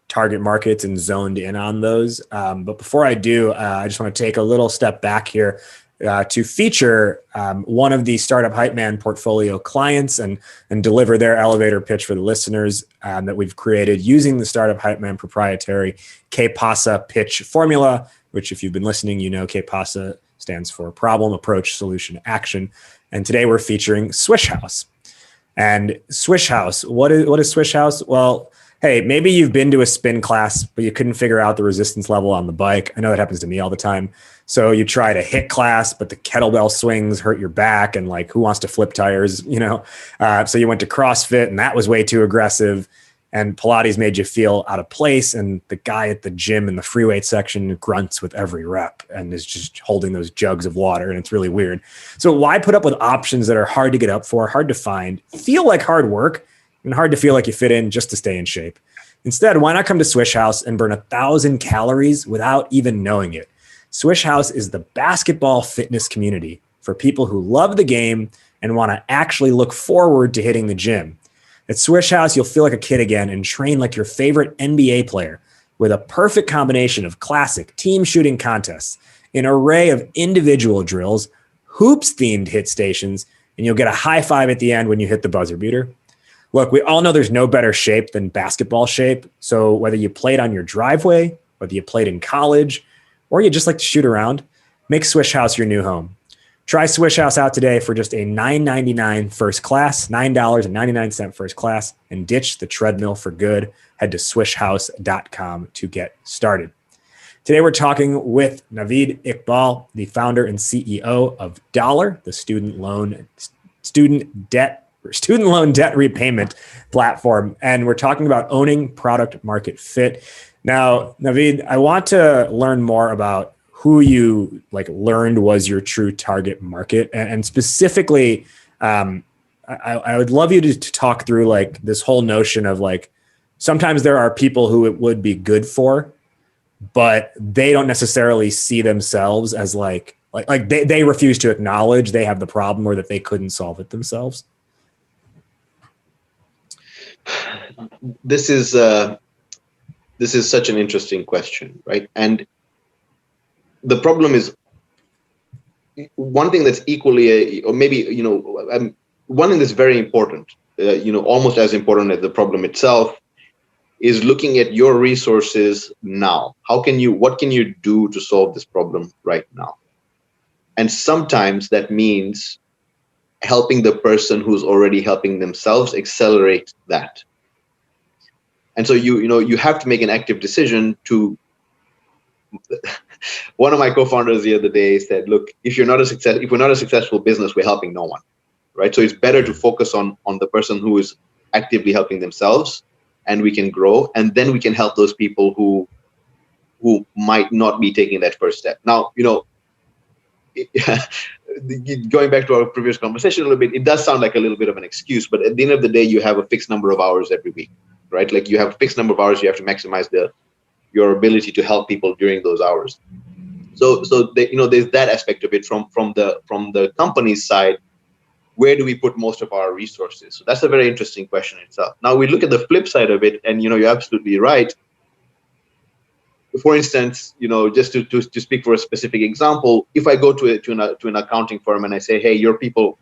target markets and zoned in on those. But before I do, I just want to take a little step back here to feature one of the Startup Hypeman portfolio clients and deliver their elevator pitch for the listeners that we've created using the Startup Hypeman proprietary Que PASA pitch formula, which if you've been listening, you know Que PASA stands for problem, approach, solution, action. And today we're featuring Swish House. And Swish House, what is Swish House? Well, hey, maybe you've been to a spin class, but you couldn't figure out the resistance level on the bike. I know that happens to me all the time. So you tried a HIIT class, but the kettlebell swings hurt your back, and like, who wants to flip tires, you know? So you went to CrossFit, and that was way too aggressive. and Pilates made you feel out of place, and the guy at the gym in the free weight section grunts with every rep and is just holding those jugs of water, and it's really weird. So why put up with options that are hard to get up for, hard to find, feel like hard work, and hard to feel like you fit in just to stay in shape? Instead, why not come to Swish House and burn 1,000 calories without even knowing it? Swish House is the basketball fitness community for people who love the game and want to actually look forward to hitting the gym. At Swish House, you'll feel like a kid again and train like your favorite NBA player with a perfect combination of classic team shooting contests, an array of individual drills, hoops-themed hit stations, and you'll get a high five at the end when you hit the buzzer beater. Look, we all know there's no better shape than basketball shape. So whether you played on your driveway, whether you played in college, or you just like to shoot around, make Swish House your new home. Try Swish House out today for just a $9.99 first class, $9.99 first class, and ditch the treadmill for good. Head to swishhouse.com to get started. Today, we're talking with Naveed Iqbal, the founder and CEO of Dolr, the student loan debt repayment platform. And we're talking about owning product market fit. Now, Naveed, I want to learn more about who you learned was your true target market. And specifically, I would love you to talk through this whole notion of sometimes there are people who it would be good for, but they don't necessarily see themselves as they refuse to acknowledge they have the problem or that they couldn't solve it themselves. This is such an interesting question, right? And the problem is one thing that's equally, or maybe, one thing that's very important, almost as important as the problem itself, is looking at your resources now. What can you do to solve this problem right now? And sometimes that means helping the person who's already helping themselves accelerate that. And so you have to make an active decision to. One of my co-founders the other day said, "Look, if we're not a successful business, we're helping no one, right? So it's better to focus on the person who is actively helping themselves, and we can grow, and then we can help those people who might not be taking that first step." Now, going back to our previous conversation a little bit, it does sound like a little bit of an excuse, but at the end of the day, you have a fixed number of hours every week, right? Like you have a fixed number of hours, you have to maximize your ability to help people during those hours. So there's that aspect of it from the company's side. Where do we put most of our resources? So that's a very interesting question itself. Now we look at the flip side of it, and you're absolutely right. For instance, just to speak for a specific example, if I go to an accounting firm and I say, "Hey, your people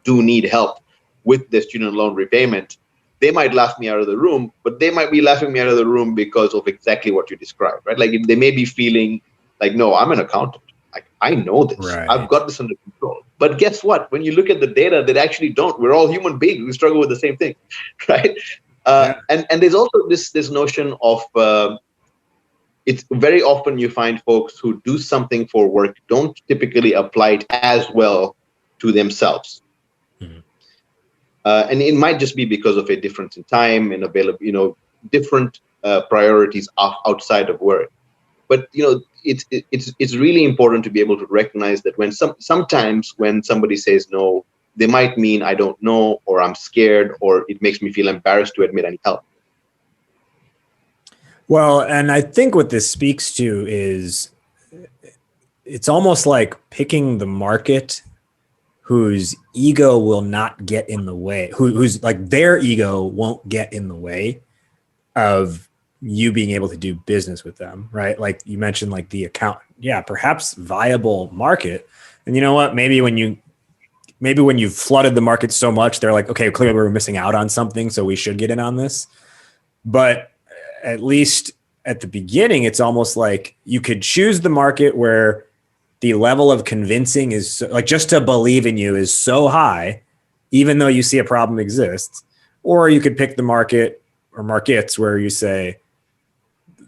do need help with the student loan repayment," they might laugh me out of the room, but they might be laughing me out of the room because of exactly what you described, right? Like they may be feeling like, "No, I'm an accountant. Like I know this. Right. I've got this under control." But guess what? When you look at the data, they actually don't. We're all human beings. We struggle with the same thing, right? And there's also this notion of it's very often you find folks who do something for work don't typically apply it as well to themselves. Mm-hmm. And it might just be because of a difference in time and available, different priorities outside of work. But it's really important to be able to recognize that when sometimes when somebody says no, they might mean I don't know, or I'm scared, or it makes me feel embarrassed to admit I need help. Well, and I think what this speaks to is it's almost like picking the market whose ego will not get in the way, who's their ego won't get in the way of you being able to do business with them, right? Like you mentioned, the account, perhaps viable market. And you know what? Maybe when you've flooded the market so much, they're like, okay, clearly we're missing out on something, so we should get in on this. But at least at the beginning, it's almost like you could choose the market where the level of convincing is just to believe in you is so high, even though you see a problem exists. Or you could pick the market or markets where you say,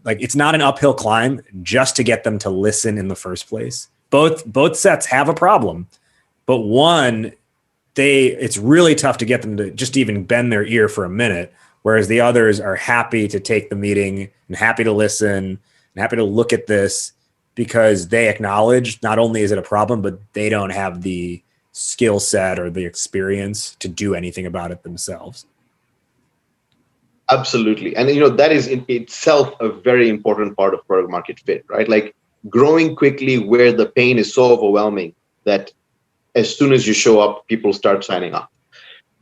it's not an uphill climb just to get them to listen in the first place. Both sets have a problem, but one, it's really tough to get them to just even bend their ear for a minute. whereas the others are happy to take the meeting and happy to listen and happy to look at this because they acknowledge not only is it a problem, but they don't have the skill set or the experience to do anything about it themselves. Absolutely. And that is in itself a very important part of product market fit, right? Like growing quickly where the pain is so overwhelming that as soon as you show up, people start signing up.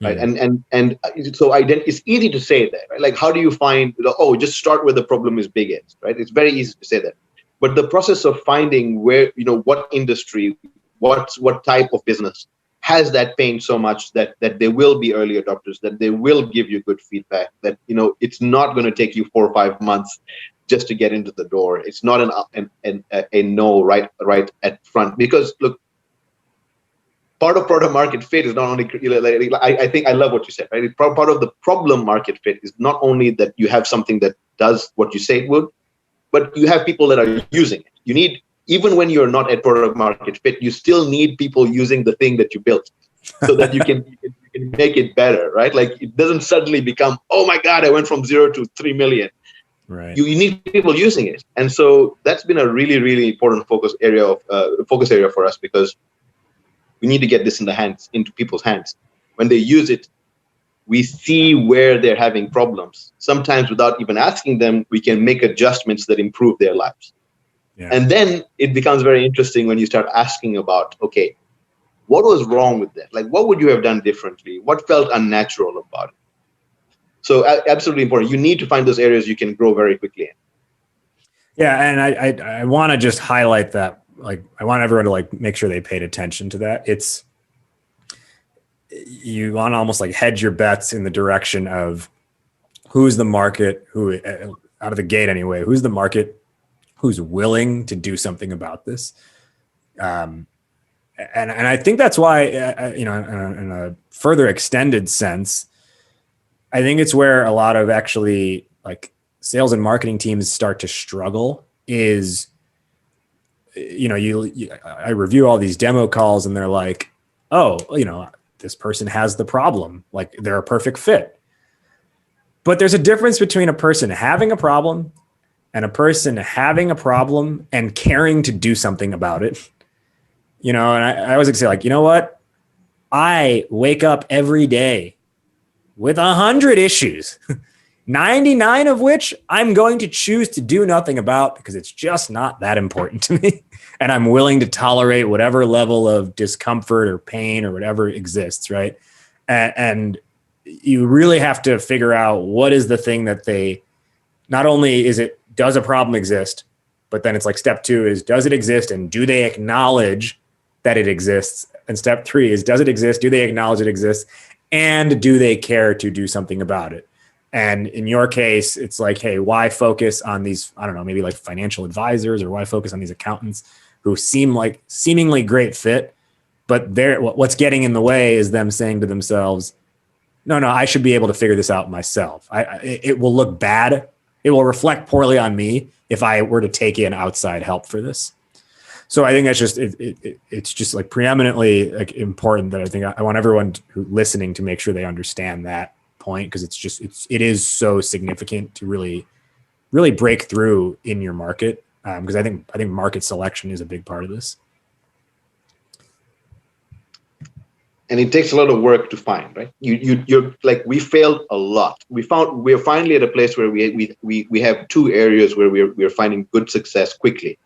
Right. And so it's easy to say that, right? Like, how do you find, just start where the problem is biggest, right? It's very easy to say that. But the process of finding where, what industry, what type of business has that pain so much that there will be early adopters, that they will give you good feedback, that, it's not going to take you 4 or 5 months just to get into the door. It's not a no right at front. Because look, part of product market fit is not only, I think I love what you said, right? Part of the problem market fit is not only that you have something that does what you say it would, but you have people that are using it. You need, even when you're not at product market fit, you still need people using the thing that you built so that you can make it better, right? Like it doesn't suddenly become, oh my God, I went from 0 to 3 million. Right. You need people using it. And so that's been a really, really important focus area for us, because we need to get this into people's hands. When they use it, we see where they're having problems. Sometimes without even asking them, we can make adjustments that improve their lives. Yeah. And then it becomes very interesting when you start asking about, okay, what was wrong with that? Like, what would you have done differently? What felt unnatural about it? So absolutely important. You need to find those areas you can grow very quickly in. Yeah. And I want to just highlight that. Like, I want everyone to like make sure they paid attention to that. You want to almost like hedge your bets in the direction of who's the market, who out of the gate anyway, who's the market, who's willing to do something about this. And I think that's why, in a further extended sense, I think it's where a lot of actually like sales and marketing teams start to struggle is, I review all these demo calls and they're like, oh, this person has the problem. Like they're a perfect fit. But there's a difference between a person having a problem and a person having a problem and caring to do something about it. And I always say like, you know what? I wake up every day with 100 issues, 99 of which I'm going to choose to do nothing about because it's just not that important to me. And I'm willing to tolerate whatever level of discomfort or pain or whatever exists, right? And you really have to figure out what is the thing that not only does a problem exist, but then it's like step 2 is, does it exist? And do they acknowledge that it exists? And step 3 is, does it exist? Do they acknowledge it exists? And do they care to do something about it? And in your case, it's like, hey, why focus on these, I don't know, maybe like financial advisors, or why focus on these accountants who seem like seemingly great fit, but what's getting in the way is them saying to themselves, no, I should be able to figure this out myself. It will look bad. It will reflect poorly on me if I were to take in outside help for this. So I think that's just, it's just like preeminently like important that I think I want everyone listening to make sure they understand that point, because it is so significant to really, really break through in your market. Because I think market selection is a big part of this. And it takes a lot of work to find, right? You're like, we failed a lot. We're finally at a place where we have 2 areas where we're finding good success quickly.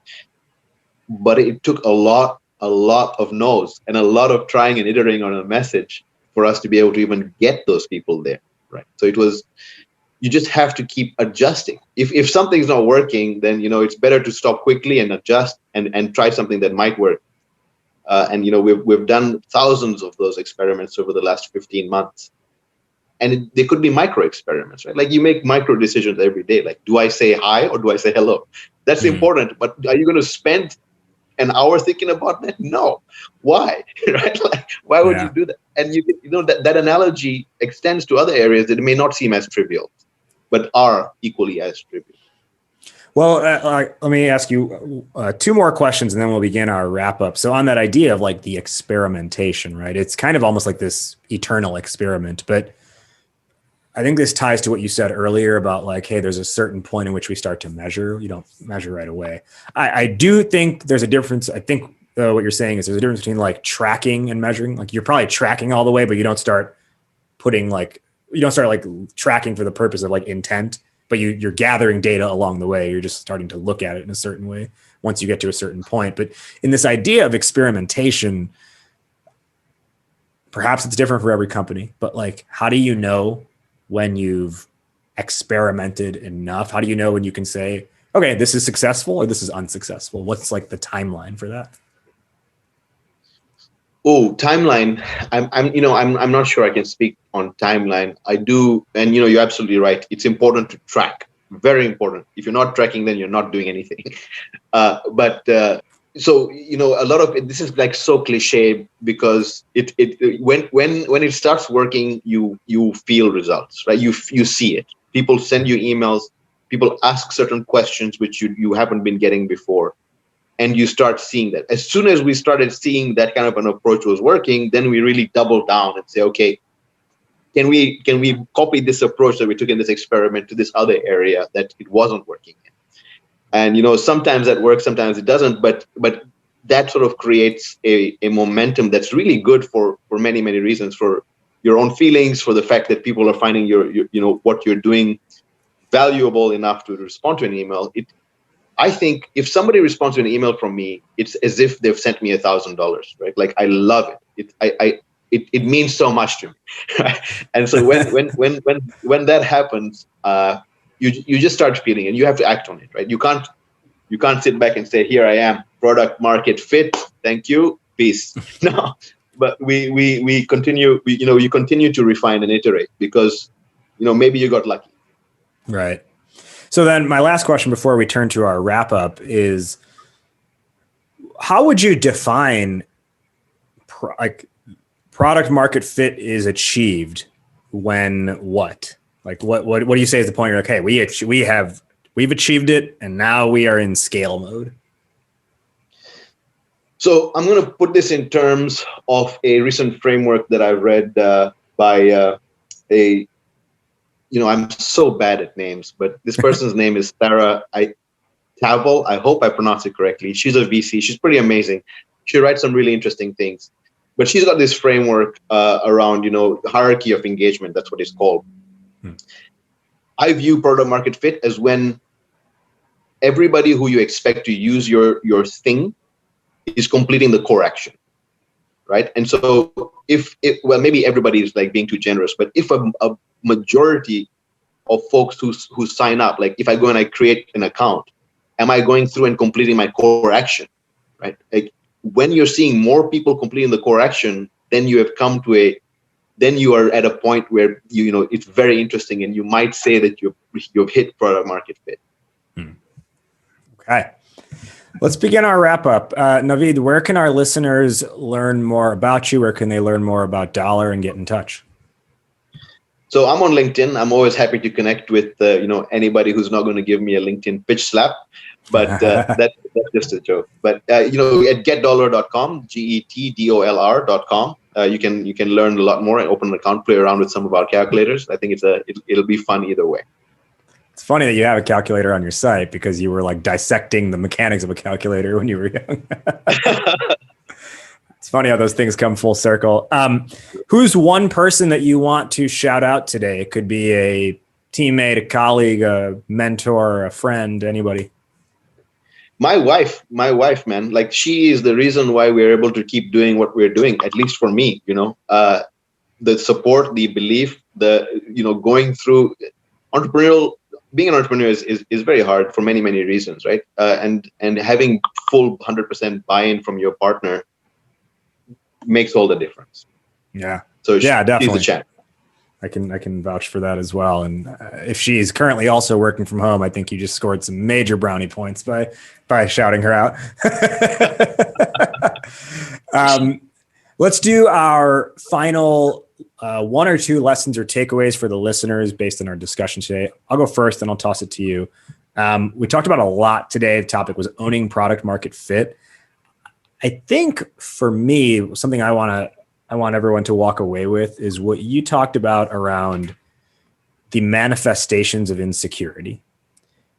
But it took a lot of no's and a lot of trying and iterating on a message for us to be able to even get those people there, right? So you just have to keep adjusting. If something's not working, then it's better to stop quickly and adjust and try something that might work. And we've done thousands of those experiments over the last 15 months. And they could be micro experiments, right? Like you make micro decisions every day. Like, do I say hi or do I say hello? That's important. But are you going to spend an hour thinking about that? No. Why? Right? Like, why would you do that? And that analogy extends to other areas that may not seem as trivial, but are equally as trivial. Well, let me ask you 2 more questions and then we'll begin our wrap up. So on that idea of like the experimentation, right? It's kind of almost like this eternal experiment, but I think this ties to what you said earlier about like, hey, there's a certain point in which we start to measure. You don't measure right away. I do think there's a difference. I think what you're saying is there's a difference between like tracking and measuring. Like you're probably tracking all the way, but you don't start tracking for the purpose of like intent, but you're gathering data along the way. You're just starting to look at it in a certain way once you get to a certain point. But in this idea of experimentation, perhaps it's different for every company, but like, how do you know when you've experimented enough? How do you know when you can say, okay, this is successful or this is unsuccessful? What's like the timeline for that? Oh, timeline. I'm not sure I can speak on timeline. I do, and you're absolutely right. It's important to track. Very important. If you're not tracking, then you're not doing anything. So a lot of it, this is like so cliche because when it starts working, you feel results, right? You see it. People send you emails. People ask certain questions which you haven't been getting before, and you start seeing that. As soon as we started seeing that kind of an approach was working, then we really double down and say, okay, can we copy this approach that we took in this experiment to this other area that it wasn't working in? And sometimes that works, sometimes it doesn't, but that sort of creates a momentum that's really good for many, many reasons, for your own feelings, for the fact that people are finding your what you're doing valuable enough to respond to an email. I think if somebody responds to an email from me, it's as if they've sent me $1,000, right? Like I love it. It means so much to me. Right? And so when that happens, you just start feeling, and you have to act on it, right? You can't sit back and say, here I am, product market fit, thank you, peace. No, but we continue. You continue to refine and iterate because maybe you got lucky. Right. So then my last question before we turn to our wrap up is, how would you define product market fit is achieved when what? Like what do you say is the point? You're like, hey, we've achieved it and now we are in scale mode. So I'm going to put this in terms of a recent framework that I've read by I'm so bad at names, but this person's name is Sarah Tavel. I hope I pronounce it correctly. She's a VC. She's pretty amazing. She writes some really interesting things, but she's got this framework around, hierarchy of engagement. That's what it's called. I view product market fit as when everybody who you expect to use your thing is completing the core action, right? And so maybe everybody is like being too generous, but if a majority of folks who sign up, like if I go and I create an account, am I going through and completing my core action, right? Like when you're seeing more people completing the core action, then you are at a point where it's very interesting, and you might say that you've hit product market fit. Okay. Let's begin our wrap up. Naveed, where can our listeners learn more about you? Where can they learn more about Dolr and get in touch? So I'm on LinkedIn. I'm always happy to connect with anybody who's not going to give me a LinkedIn pitch slap, but that's just a joke. But at getdolr.com, GETDOLR.com, you can learn a lot more and open an account, play around with some of our calculators. I think it'll be fun either way. It's funny that you have a calculator on your site because you were like dissecting the mechanics of a calculator when you were young. It's funny how those things come full circle. Who's one person that you want to shout out today? It could be a teammate, a colleague, a mentor, a friend, anybody. My wife, man, like she is the reason why we're able to keep doing what we're doing, at least for me, the support, the belief, going through being an entrepreneur is very hard for many, many reasons, right? And having full 100% buy-in from your partner makes all the difference. Yeah. So yeah, definitely. She's a champ. I can vouch for that as well. And if she's currently also working from home, I think you just scored some major brownie points by shouting her out. Let's do our final one or two lessons or takeaways for the listeners based on our discussion today. I'll go first, and I'll toss it to you. We talked about a lot today. The topic was owning product market fit. I think for me, something I want everyone to walk away with is what you talked about around the manifestations of insecurity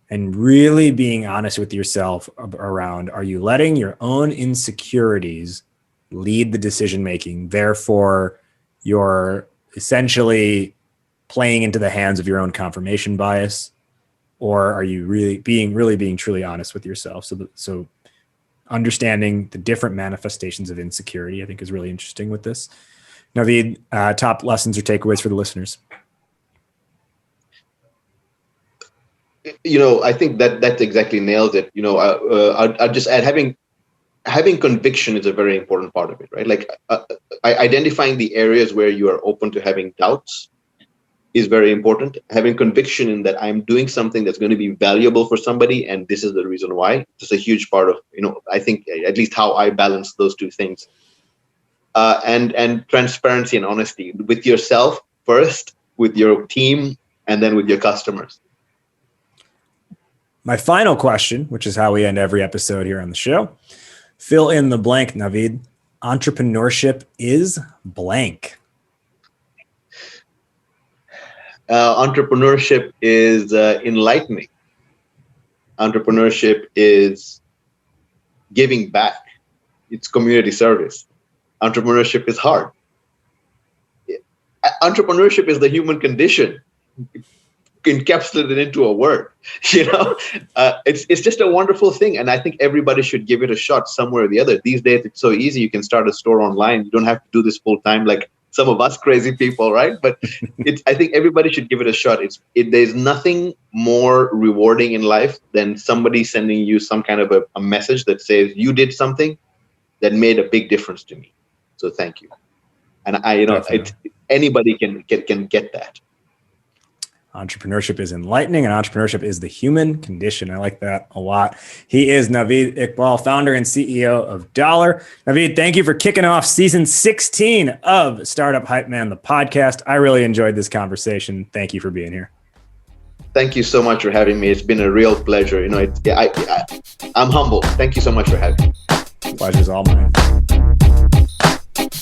and really being honest with yourself around, are you letting your own insecurities lead the decision making? Therefore, you're essentially playing into the hands of your own confirmation bias, or are you really being truly honest with yourself? So understanding the different manifestations of insecurity, I think, is really interesting with this. Now, the top lessons or takeaways for the listeners. I think that exactly nails it. I'll just add, having conviction is a very important part of it, right? Like identifying the areas where you are open to having doubts is very important. Having conviction in that I'm doing something that's going to be valuable for somebody, and this is the reason why. It's a huge part of, I think, at least how I balance those two things. And transparency and honesty with yourself first, with your team, and then with your customers. My final question, which is how we end every episode here on the show. Fill in the blank, Naveed. Entrepreneurship is blank. Entrepreneurship is enlightening. Entrepreneurship is giving back. It's community service. Entrepreneurship is hard. Entrepreneurship is the human condition encapsulated into a word. It's just a wonderful thing, and I think everybody should give it a shot somewhere or the other. These days, it's so easy. You can start a store online. You don't have to do this full time like some of us crazy people, right? But I think everybody should give it a shot. There's nothing more rewarding in life than somebody sending you some kind of a message that says you did something that made a big difference to me. So thank you. And anybody can get that. Entrepreneurship is enlightening, and entrepreneurship is the human condition. I like that a lot. He is Naveed Iqbal, founder and CEO of Dolr. Naveed, thank you for kicking off season 16 of Startup Hypeman, the podcast. I really enjoyed this conversation. Thank you for being here. Thank you so much for having me. It's been a real pleasure. I'm humbled. Thank you so much for having me. Pleasure's all mine.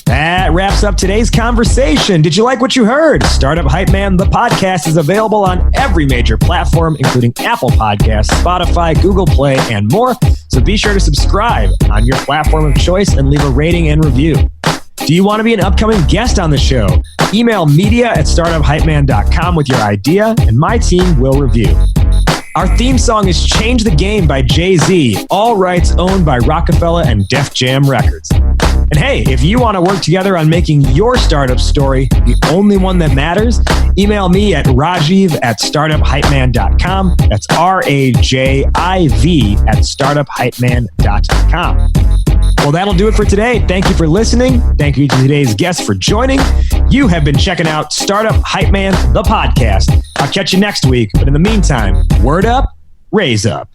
That wraps up today's conversation. Did you like what you heard? Startup Hypeman, the podcast, is available on every major platform, including Apple Podcasts, Spotify, Google Play, and more. So be sure to subscribe on your platform of choice and leave a rating and review. Do you want to be an upcoming guest on the show? Email media@startuphypeman.com with your idea, and my team will review. Our theme song is Change the Game by Jay-Z, all rights owned by Rockefeller and Def Jam Records. And hey, if you want to work together on making your startup story the only one that matters, email me at rajiv@startuphypeman.com. That's RAJIV@startuphypeman.com. Well, that'll do it for today. Thank you for listening. Thank you to today's guests for joining. You have been checking out Startup Hypeman, the podcast. I'll catch you next week. But in the meantime, word up, raise up.